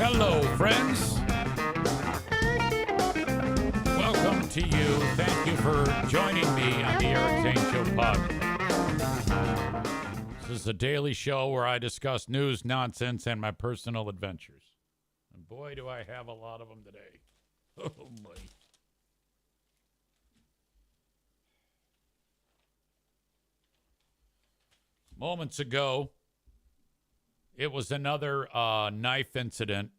Hello, friends. Welcome to you. Thank you for joining me on the Eric Zane Show podcast. This is a daily show where I discuss news, nonsense, and my personal adventures. And boy, do I have a lot of them today. Oh, boy. Moments ago, it was another knife incident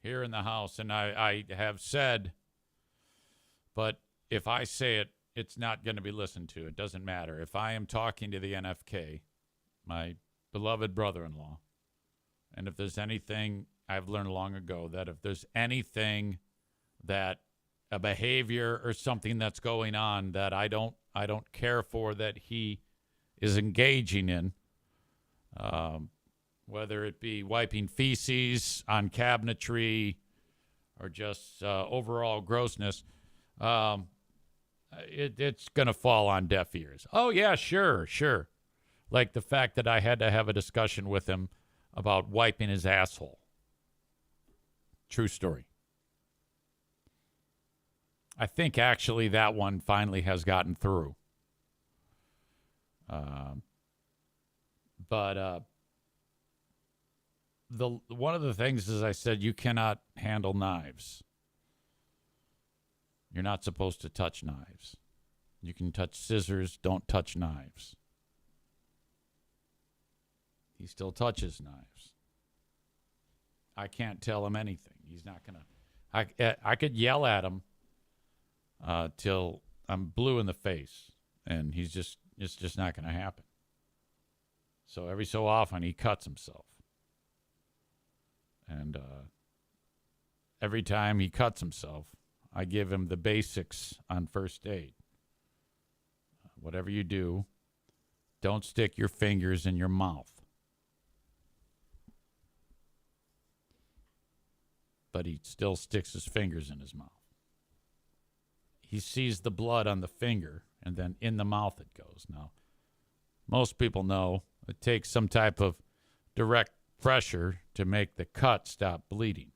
here in the house, and I have said, but if I say it, it's not going to be listened to. It doesn't matter. If I am talking to the NFK, my beloved brother-in-law, and if there's anything I've learned long ago, that if there's anything that a behavior or something that's going on that I don't care for that he is engaging in, whether it be wiping feces on cabinetry or just overall grossness, it's going to fall on deaf ears. Oh, yeah, sure. Like the fact that I had to have a discussion with him about wiping his asshole. True story. I think actually that one finally has gotten through. But one of the things is I said you cannot handle knives. You're not supposed to touch knives. You can touch scissors, don't touch knives. He still touches knives. I can't tell him anything. He's not going to. I could yell at him till I'm blue in the face, and it's just not going to happen. So every so often he cuts himself. And every time he cuts himself, I give him the basics on first aid. Whatever you do, don't stick your fingers in your mouth. But he still sticks his fingers in his mouth. He sees the blood on the finger, and then in the mouth it goes. Now, most people know it takes some type of direct pressure to make the cut stop bleeding.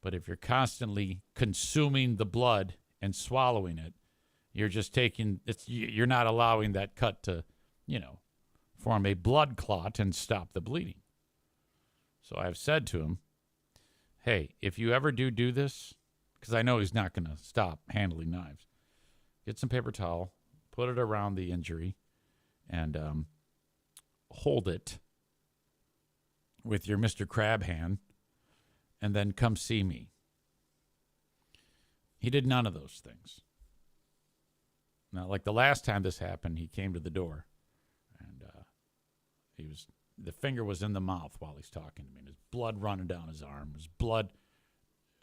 But if you're constantly consuming the blood and swallowing it, you're just you're not allowing that cut to, form a blood clot and stop the bleeding. So I've said to him, hey, if you ever do this, because I know he's not going to stop handling knives, get some paper towel, put it around the injury, and hold it with your Mr. Crab hand, and then come see me. He did none of those things. Now, like the last time this happened, he came to the door, and the finger was in the mouth while he's talking to me. And there's blood running down his arm. There's blood,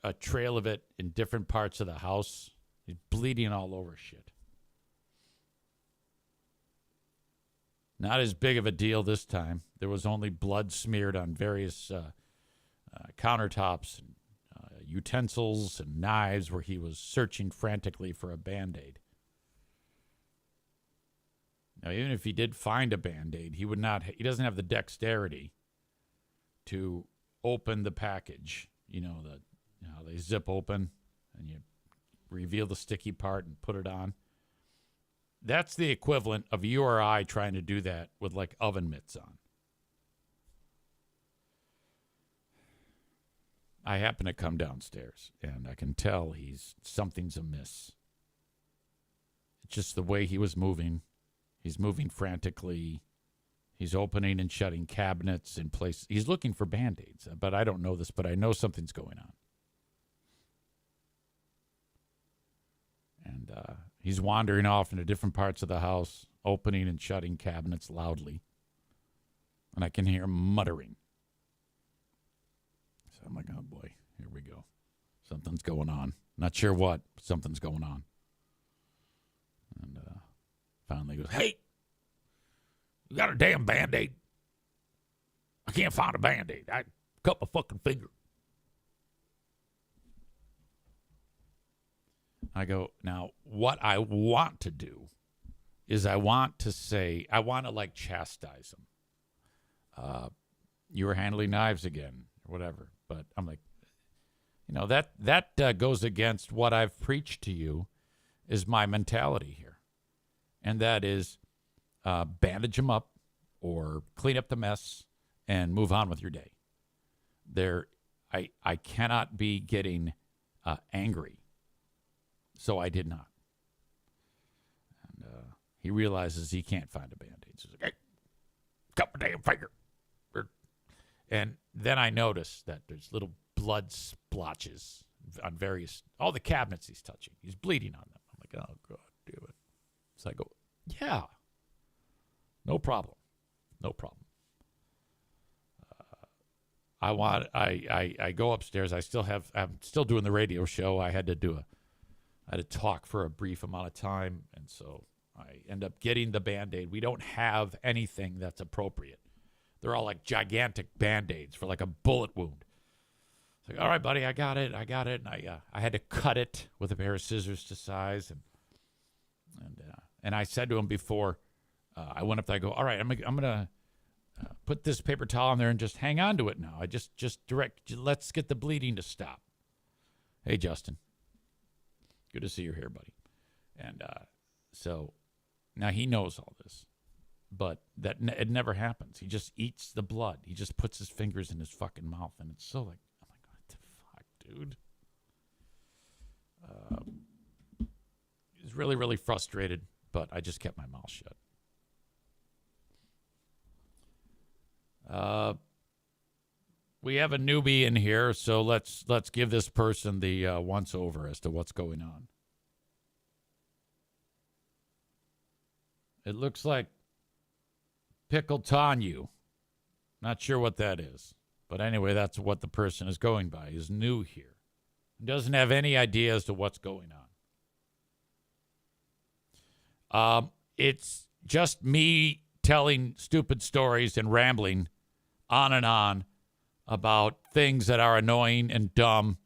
a trail of it in different parts of the house. He's bleeding all over shit. Not as big of a deal this time. There was only blood smeared on various countertops, and, utensils, and knives where he was searching frantically for a Band-Aid. Now, even if he did find a Band-Aid, he doesn't have the dexterity to open the package. How they zip open and you reveal the sticky part and put it on. That's the equivalent of you or I trying to do that with like oven mitts on. I happen to come downstairs and I can tell something's amiss. It's just the way he was moving. He's moving frantically. He's opening and shutting cabinets in place. He's looking for Band-Aids, but I don't know this, but I know something's going on. And he's wandering off into different parts of the house, opening and shutting cabinets loudly. And I can hear him muttering. So I'm like, oh boy, here we go. Something's going on. Not sure what, but something's going on. And finally goes, hey, you got a damn Band-Aid? I can't find a Band-Aid. I cut my fucking finger. I go, now, what I want to do is I want to like chastise him. You were handling knives again, or whatever. But I'm like, that goes against what I've preached to you is my mentality here. And that is bandage them up or clean up the mess and move on with your day. I cannot be getting angry. So I did not. And he realizes he can't find a Band-Aid. So he's like, hey, cut my damn finger. And then I notice that there's little blood splotches on all the cabinets he's touching. He's bleeding on them. I'm like, oh, God, damn it. So I go, yeah, no problem. No problem. I go upstairs. I'm still doing the radio show. I had to talk for a brief amount of time. And so I end up getting the Band-Aid. We don't have anything that's appropriate. They're all like gigantic Band-Aids for like a bullet wound. It's like, all right, buddy, I got it. And I had to cut it with a pair of scissors to size. And I said to him before I went up there, I go, all right, I'm gonna put this paper towel on there and just hang on to it now. I just let's get the bleeding to stop. Hey, Justin, good to see you here, buddy. And so now he knows all this. But it never happens. He just eats the blood. He just puts his fingers in his fucking mouth. And it's so like, I'm like, what the fuck, dude? He's really, really frustrated. But I just kept my mouth shut. We have a newbie in here. So let's give this person the once over as to what's going on. It looks like Pickle Tanyu. Not sure what that is. But anyway, that's what the person is going by. He's new here. He doesn't have any idea as to what's going on. It's just me telling stupid stories and rambling on and on about things that are annoying and dumb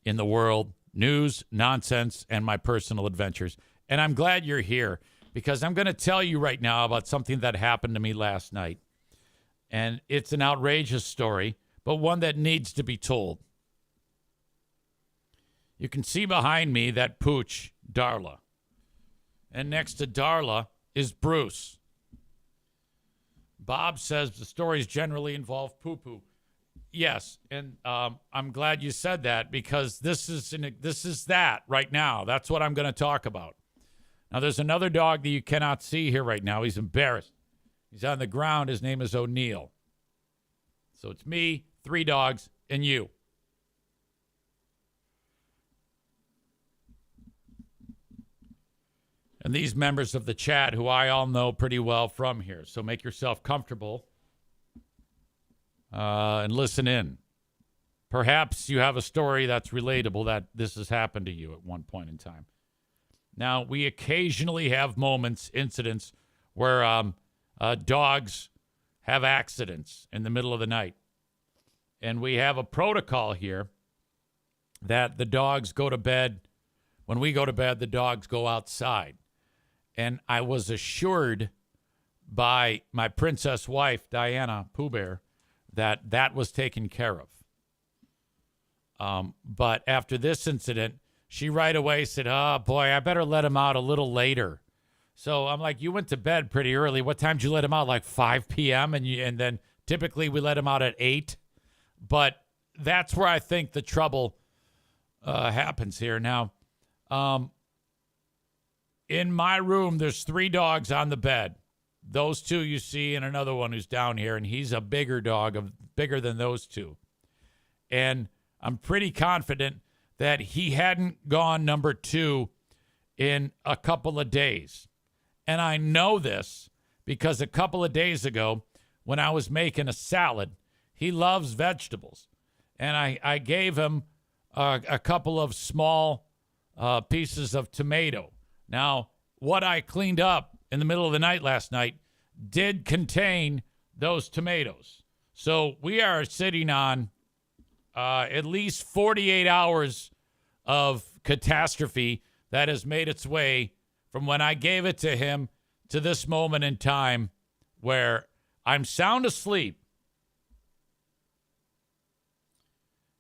in the world. News, nonsense, and my personal adventures. And I'm glad you're here. Because I'm going to tell you right now about something that happened to me last night. And it's an outrageous story, but one that needs to be told. You can see behind me that pooch, Darla. And next to Darla is Bruce. Bob says the stories generally involve poo-poo. Yes, and I'm glad you said that because this is that right now. That's what I'm going to talk about. Now, there's another dog that you cannot see here right now. He's embarrassed. He's on the ground. His name is O'Neill. So it's me, 3 dogs, and you. And these members of the chat who I all know pretty well from here. So make yourself comfortable and listen in. Perhaps you have a story that's relatable that this has happened to you at one point in time. Now, we occasionally have incidents where dogs have accidents in the middle of the night. And we have a protocol here that the dogs go to bed. When we go to bed, the dogs go outside. And I was assured by my princess wife, Diana Pooh Bear, that was taken care of. But after this incident, she right away said, oh, boy, I better let him out a little later. So I'm like, you went to bed pretty early. What time did you let him out? Like 5 p.m.? And then typically we let him out at 8. But that's where I think the trouble happens here. Now, in my room, there's 3 dogs on the bed. Those 2 you see and another one who's down here. And he's a bigger dog, bigger than those 2. And I'm pretty confident that he hadn't gone number 2 in a couple of days. And I know this because a couple of days ago, when I was making a salad, he loves vegetables. And I gave him a couple of small pieces of tomato. Now, what I cleaned up in the middle of the night last night did contain those tomatoes. So we are sitting on at least 48 hours of catastrophe that has made its way from when I gave it to him to this moment in time where I'm sound asleep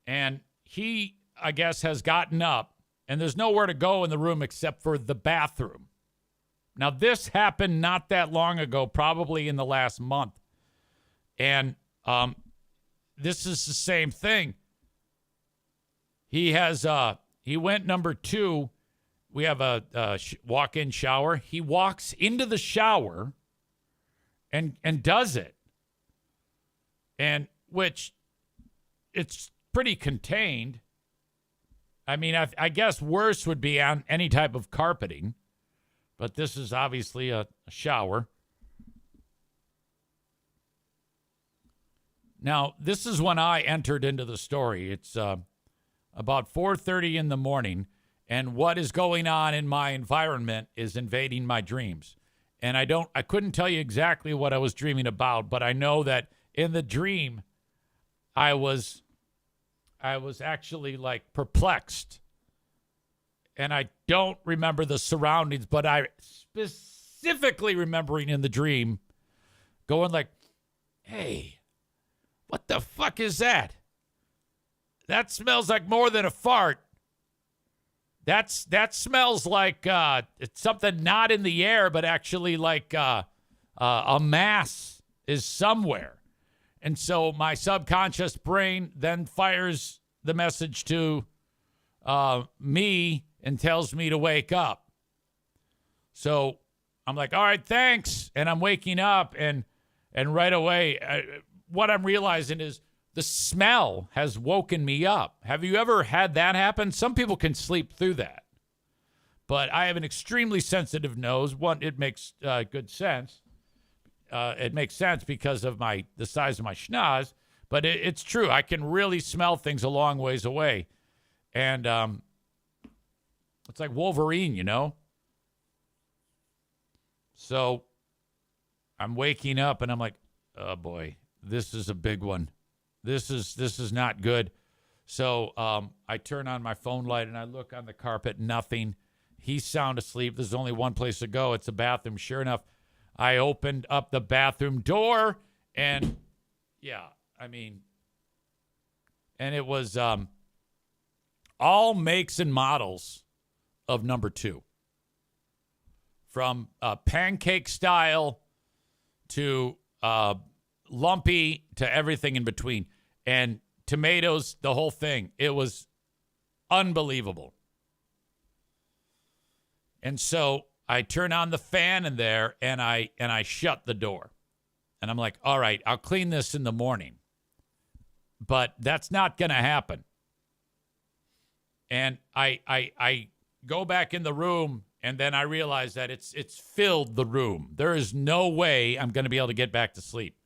And he, I guess, has gotten up, and there's nowhere to go in the room except for the bathroom. Now, this happened not that long ago, probably in the last month. And this is the same thing. He went number 2. We have a walk-in shower. He walks into the shower and does it. And which it's pretty contained. I mean, I guess worse would be on any type of carpeting. But this is obviously a shower. Now, this is when I entered into the story. It's about 4:30 in the morning, and what is going on in my environment is invading my dreams. And I couldn't tell you exactly what I was dreaming about, but I know that in the dream, I was actually like perplexed. And I don't remember the surroundings, but I specifically remembering in the dream going like, hey, what the fuck is that? That smells like more than a fart. That smells like it's something not in the air, but actually like a mass is somewhere. And so my subconscious brain then fires the message to me and tells me to wake up. So I'm like, all right, thanks. And I'm waking up, and right away, what I'm realizing is the smell has woken me up. Have you ever had that happen? Some people can sleep through that. But I have an extremely sensitive nose. One, it makes good sense. It makes sense because of the size of my schnoz. But it's true. I can really smell things a long ways away. And it's like Wolverine, you know? So I'm waking up and I'm like, oh boy, this is a big one. This is not good. So I turn on my phone light and I look on the carpet, nothing. He's sound asleep. There's only one place to go. It's the bathroom. Sure enough, I opened up the bathroom door and and it was all makes and models of number 2. From pancake style to lumpy to everything in between. And tomatoes, the whole thing. It was unbelievable. And so I turn on the fan in there and I shut the door. And I'm like, all right, I'll clean this in the morning. But that's not going to happen. And I go back in the room, and then I realize that it's filled the room. There is no way I'm going to be able to get back to sleep.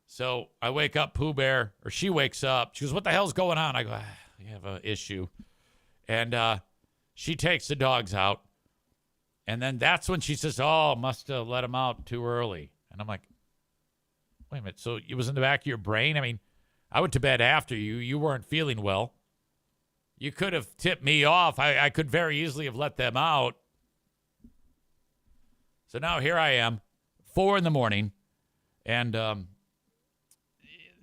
So I wake up Pooh Bear, or she wakes up. She goes, what the hell's going on? I go, I have an issue. And she takes the dogs out. And then that's when she says, oh, must have let them out too early. And I'm like, wait a minute. So it was in the back of your brain? I mean, I went to bed after you. You weren't feeling well. You could have tipped me off. I could very easily have let them out. So now here I am, 4 a.m, and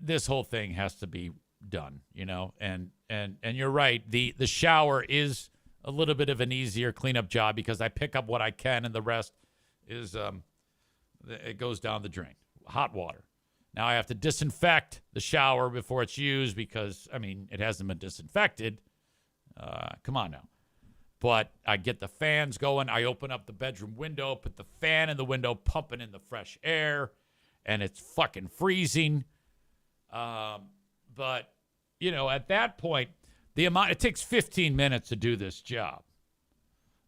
this whole thing has to be done, you know. And you're right. The shower is a little bit of an easier cleanup job because I pick up what I can, and the rest is it goes down the drain. Hot water. Now I have to disinfect the shower before it's used because, I mean, it hasn't been disinfected. Come on now. But I get the fans going. I open up the bedroom window, put the fan in the window, pumping in the fresh air, and it's fucking freezing. But, you know, at that point, it takes 15 minutes to do this job.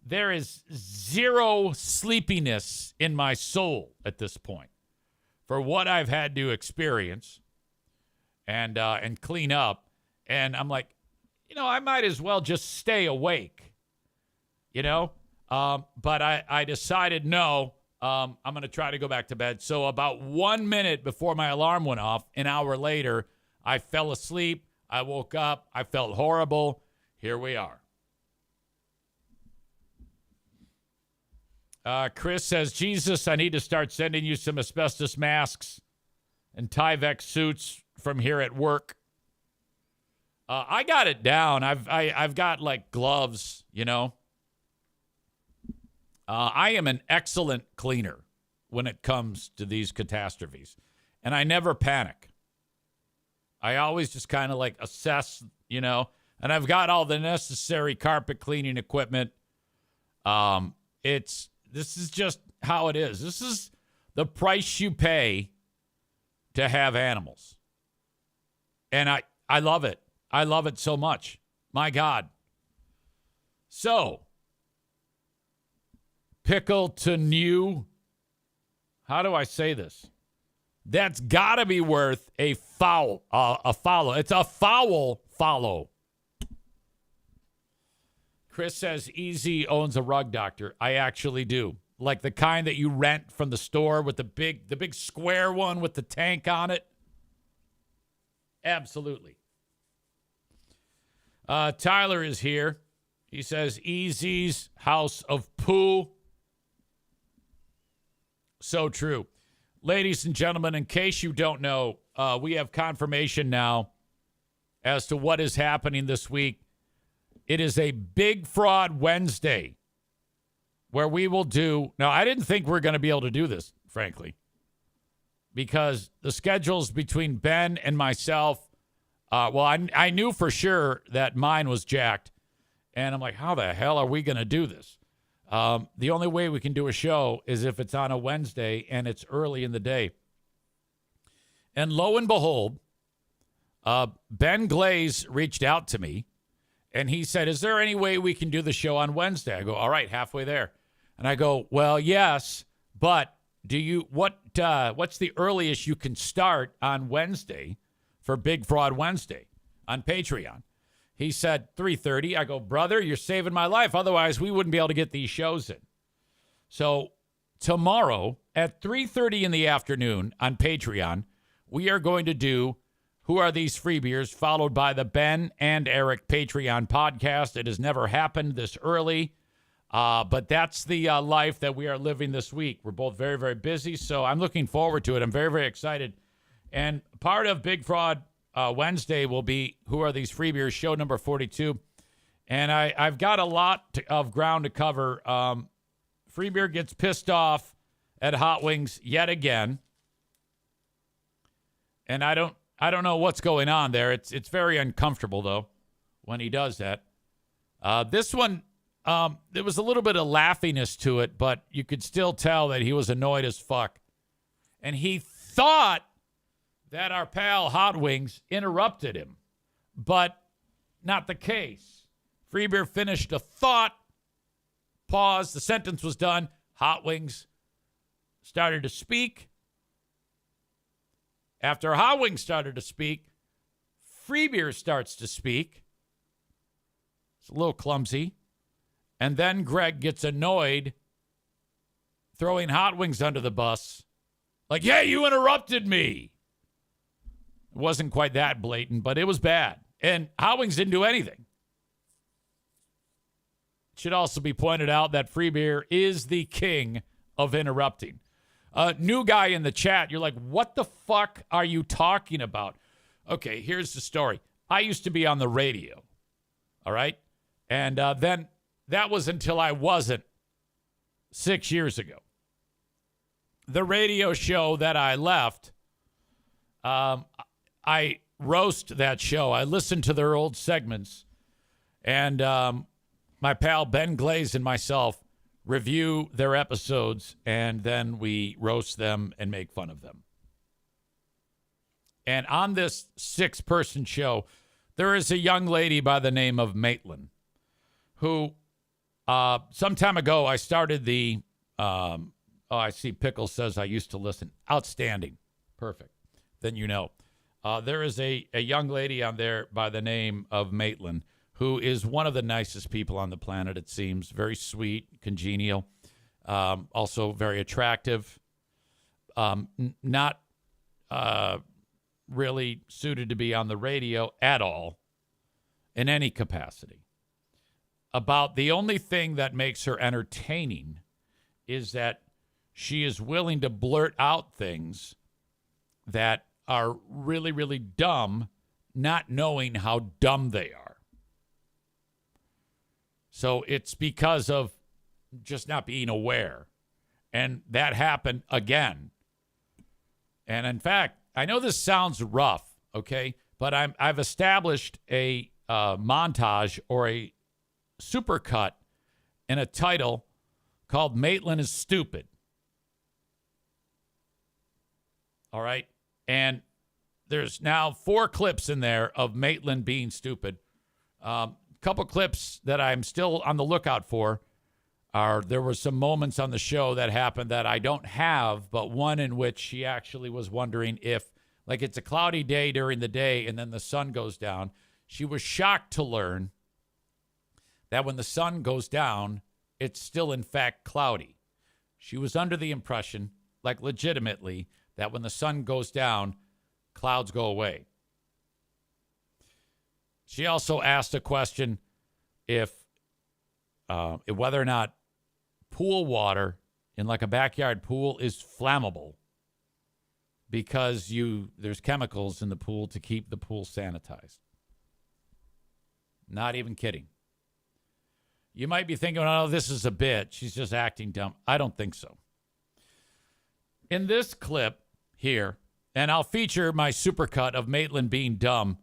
There is zero sleepiness in my soul at this point for what I've had to experience and clean up. And I'm like, you know, I might as well just stay awake, you know? But I decided, no, I'm going to try to go back to bed. So about 1 minute before my alarm went off, an hour later, I fell asleep. I woke up. I felt horrible. Here we are. Chris says, Jesus, I need to start sending you some asbestos masks and Tyvek suits from here at work. I got it down. I've got like gloves, you know. I am an excellent cleaner when it comes to these catastrophes, and I never panic. I always just kind of like assess, you know, and I've got all the necessary carpet cleaning equipment. This is just how it is. This is the price you pay to have animals. And I love it. I love it so much. My God. So, Pickleton you. How do I say this? That's got to be worth a follow. It's a foul follow. Chris says Easy owns a rug doctor. I actually do. Like the kind that you rent from the store with the big square one with the tank on it. Absolutely. Tyler is here. He says Easy's House of Poo. So true. Ladies and gentlemen, in case you don't know, we have confirmation now as to what is happening this week. It is a Big Fraud Wednesday where we will do... Now, I didn't think we were going to be able to do this, frankly, because the schedules between Ben and myself... I knew for sure that mine was jacked, and I'm like, how the hell are we going to do this? The only way we can do a show is if it's on a Wednesday and it's early in the day. And lo and behold, Ben Glaze reached out to me, and he said, is there any way we can do the show on Wednesday? I go, all right, halfway there. And I go, well, yes, but what's the earliest you can start on Wednesday for Big Fraud Wednesday on Patreon? He said 3:30. I go, brother, you're saving my life. Otherwise, we wouldn't be able to get these shows in. So tomorrow at 3:30 in the afternoon on Patreon, we are going to do Who Are These Free Beers, followed by the Ben and Eric Patreon podcast. It has never happened this early, but that's the life that we are living this week. We're both very, very busy, so I'm looking forward to it. I'm very, very excited. And part of Big Fraud Wednesday will be Who Are These Free Beers, show number 42. And I've got a lot of ground to cover. Free Beer gets pissed off at Hot Wings yet again. And I don't know what's going on there. It's very uncomfortable, though, when he does that. This one, there was a little bit of laughiness to it, but you could still tell that he was annoyed as fuck. And he thought that our pal Hot Wings interrupted him, but not the case. Free Beer finished a thought, paused, the sentence was done. Hot Wings started to speak. After Hot Wings started to speak, Free Beer starts to speak. It's a little clumsy. And then Greg gets annoyed, throwing Hot Wings under the bus. Like, yeah, you interrupted me. It wasn't quite that blatant, but it was bad. And Hot Wings didn't do anything. It should also be pointed out that Free Beer is the king of interrupting. New guy in the chat, you're like, what the fuck are you talking about? Okay, here's the story. I used to be on the radio, all right? And then that was until I wasn't 6 years ago. The radio show that I left, I roast that show. I listen to their old segments. And my pal Ben Glaze and myself review their episodes, and then we roast them and make fun of them. And on this 6-person show, there is a young lady by the name of Maitland, who some time ago I started the, I see Pickle says I used to listen. Outstanding. Perfect. Then you know. There is a young lady on there by the name of Maitland, who is one of the nicest people on the planet, it seems. Very sweet, congenial, also very attractive. Not really suited to be on the radio at all in any capacity. About the only thing that makes her entertaining is that she is willing to blurt out things that are really, really dumb not knowing how dumb they are. So it's because of just not being aware. And that happened again. And in fact, I know this sounds rough, okay? But I've established a montage or a supercut in a title called Maitland is Stupid. All right? And there's now 4 clips in there of Maitland being stupid. Couple clips that I'm still on the lookout for are there were some moments on the show that happened that I don't have, but one in which she actually was wondering if, like, it's a cloudy day during the day and then the sun goes down. She was shocked to learn that when the sun goes down, it's still, in fact, cloudy. She was under the impression, like legitimately, that when the sun goes down, clouds go away. She also asked a question if whether or not pool water in like a backyard pool is flammable because there's chemicals in the pool to keep the pool sanitized. Not even kidding. You might be thinking, oh, this is a bit. She's just acting dumb. I don't think so. In this clip here, and I'll feature my supercut of Maitland being dumb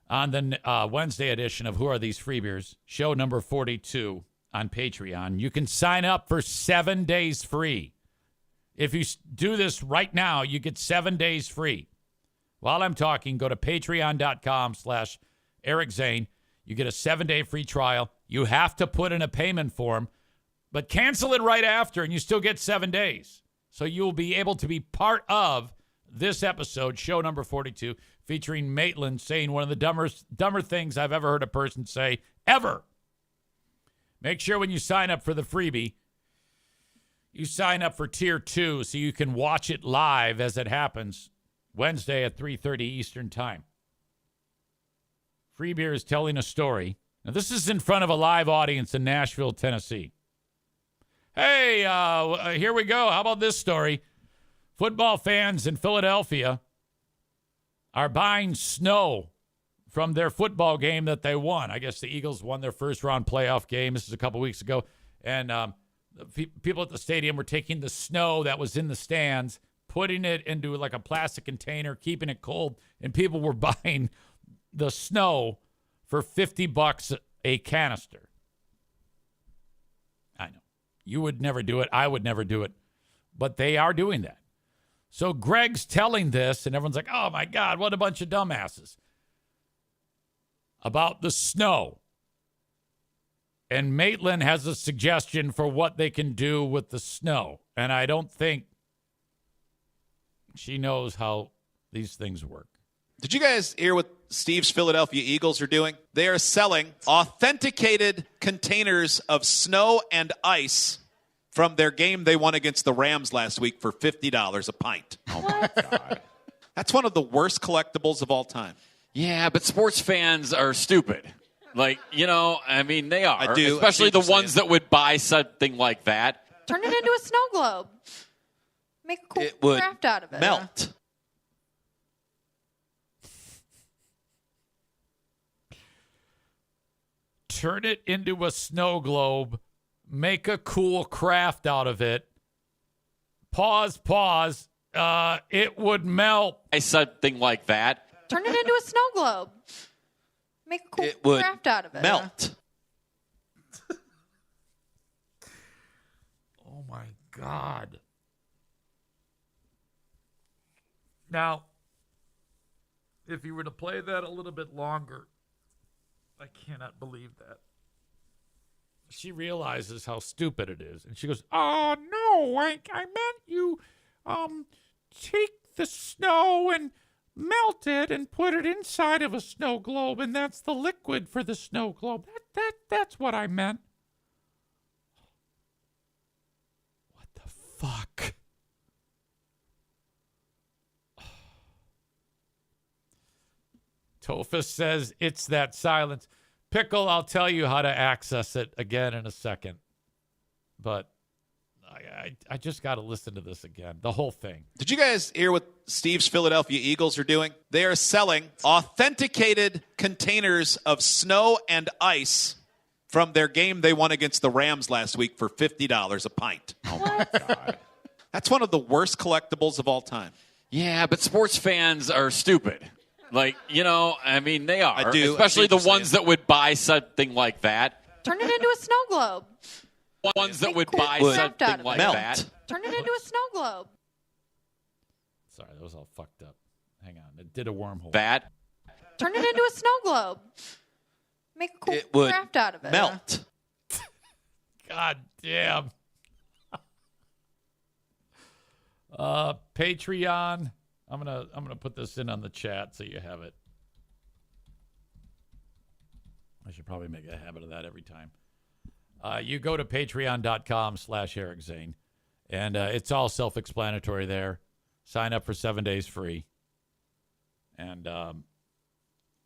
on the Wednesday edition of Who Are These Freebeers, show number 42 on Patreon. You can sign up for 7 days free. If you do this right now, you get 7 days free. While I'm talking, go to patreon.com/Eric Zane. You get a 7-day free trial. You have to put in a payment form, but cancel it right after, and you still get 7 days. So you'll be able to be part of this episode, show number 42, featuring Maitland saying one of the dumber things I've ever heard a person say, ever. Make sure when you sign up for the freebie, you sign up for Tier 2 so you can watch it live as it happens Wednesday at 3:30 Eastern Time. Free Beer is telling a story. Now, this is in front of a live audience in Nashville, Tennessee. Hey, here we go. How about this story? Football fans in Philadelphia are buying snow from their football game that they won. I guess the Eagles won their first-round playoff game. This is a couple weeks ago. And people at the stadium were taking the snow that was in the stands, putting it into like a plastic container, keeping it cold, and people were buying the snow for $50 a canister. I know. You would never do it. I would never do it. But they are doing that. So Greg's telling this, and everyone's like, oh, my God, what a bunch of dumbasses. About the snow. And Maitland has a suggestion for what they can do with the snow. And I don't think she knows how these things work. Did you guys hear what Steve's Philadelphia Eagles are doing? They are selling authenticated containers of snow and ice from their game they won against the Rams last week for $50 a pint. Oh, my God. That's one of the worst collectibles of all time. Yeah, but sports fans are stupid. Like, they are. I do. Especially the ones that would buy something like that. Turn it into a snow globe. Make a cool It would craft out of it. melt. Turn it into a snow globe. Make a cool craft out of it. Pause. It would melt. Something like that. Turn it into a snow globe. Make a cool It would craft out of it. melt. Oh, my God. Now, if you were to play that a little bit longer, I cannot believe that. She realizes how stupid it is. And she goes, oh, no, I meant you take the snow and melt it and put it inside of a snow globe, and that's the liquid for the snow globe. That's what I meant. What the fuck? Tophus says it's that silence. Pickle, I'll tell you how to access it again in a second. But I just got to listen to this again. The whole thing. Did you guys hear what Steve's Philadelphia Eagles are doing? They are selling authenticated containers of snow and ice from their game they won against the Rams last week for $50 a pint. Oh, my God. That's one of the worst collectibles of all time. Yeah, but sports fans are stupid. Like, they are. I do. Especially I see the what you're ones saying. that would buy something like that. Turn it into a snow globe. Ones that Make would cool buy craft out something of like it. Melt. that. Turn it into a snow globe. Sorry, that was all fucked up. Hang on. It did a wormhole. That. Turn it into a snow globe. Make a cool It would craft out of it. melt. God damn. Patreon. I'm gonna put this in on the chat so you have it. I should probably make a habit of that every time. You go to patreon.com/Eric Zane, and it's all self-explanatory there. Sign up for 7 days free, and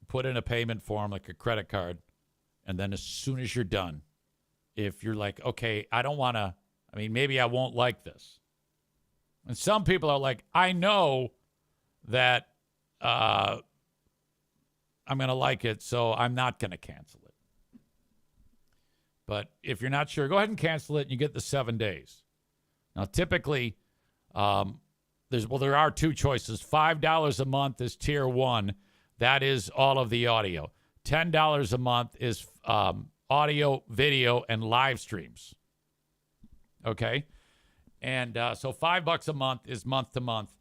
put in a payment form like a credit card, and then as soon as you're done, if you're like, okay, I don't want to, maybe I won't like this. And some people are like, I know that I'm going to like it, so I'm not going to cancel it. But if you're not sure, go ahead and cancel it, and you get the 7 days. Now, typically, there are two choices. $5 a month is tier 1. That is all of the audio. $10 a month is audio, video, and live streams. Okay? And so $5 a month is month to month.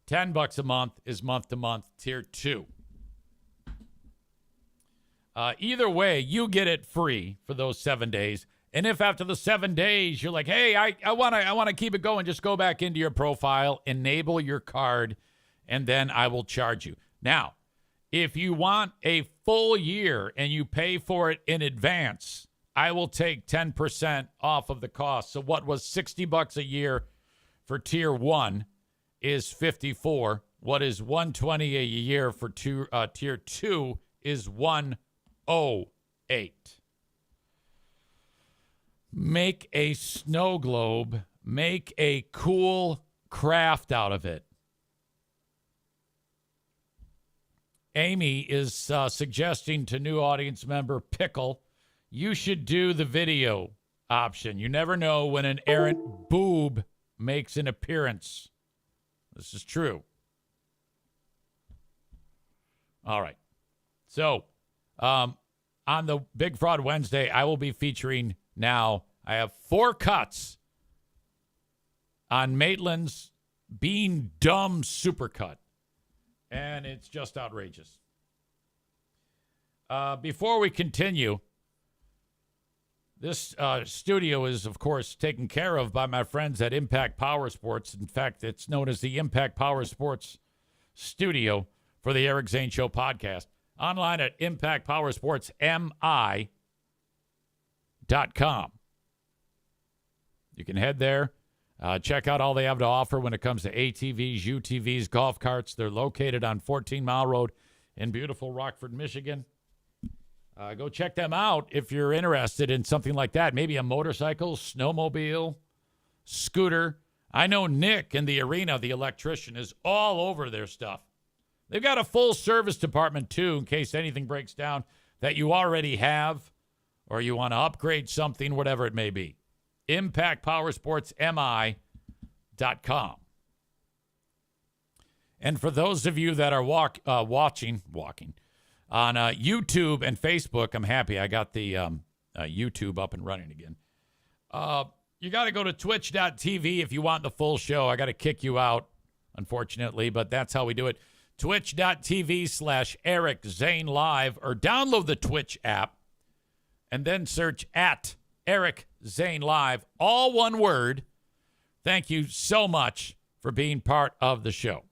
$10 a month is month to month, tier 2. Either way, you get it free for those 7 days. And if after the 7 days you're like, hey, I want to keep it going, just go back into your profile, enable your card, and then I will charge you. Now, if you want a full year and you pay for it in advance, I will take 10% off of the cost. So what was $60 a year for tier 1 is $54. What is $120 a year for tier 2 is $108. Make a snow globe. Make a cool craft out of it. Amy is suggesting to new audience member Pickle, you should do the video option. You never know when an errant boob makes an appearance. This is true. All right. So, on the Big Fraud Wednesday, I will be featuring now, I have 4 cuts on Maitland's Being Dumb Supercut. And it's just outrageous. Before we continue, this studio is, of course, taken care of by my friends at Impact Power Sports. In fact, it's known as the Impact Power Sports Studio for the Eric Zane Show podcast. Online at impactpowersportsmi.com. You can head there. Check out all they have to offer when it comes to ATVs, UTVs, golf carts. They're located on 14 Mile Road in beautiful Rockford, Michigan. Go check them out if you're interested in something like that. Maybe a motorcycle, snowmobile, scooter. I know Nick in the arena, the electrician, is all over their stuff. They've got a full service department, too, in case anything breaks down that you already have or you want to upgrade something, whatever it may be. ImpactPowerSportsMI.com. And for those of you that are watching on YouTube and Facebook, I'm happy I got the YouTube up and running again. You got to go to twitch.tv if you want the full show. I got to kick you out, unfortunately, but that's how we do it. Twitch.tv/Eric Zane Live, or download the Twitch app and then search at Eric Zane Live, all one word. Thank you so much for being part of the show.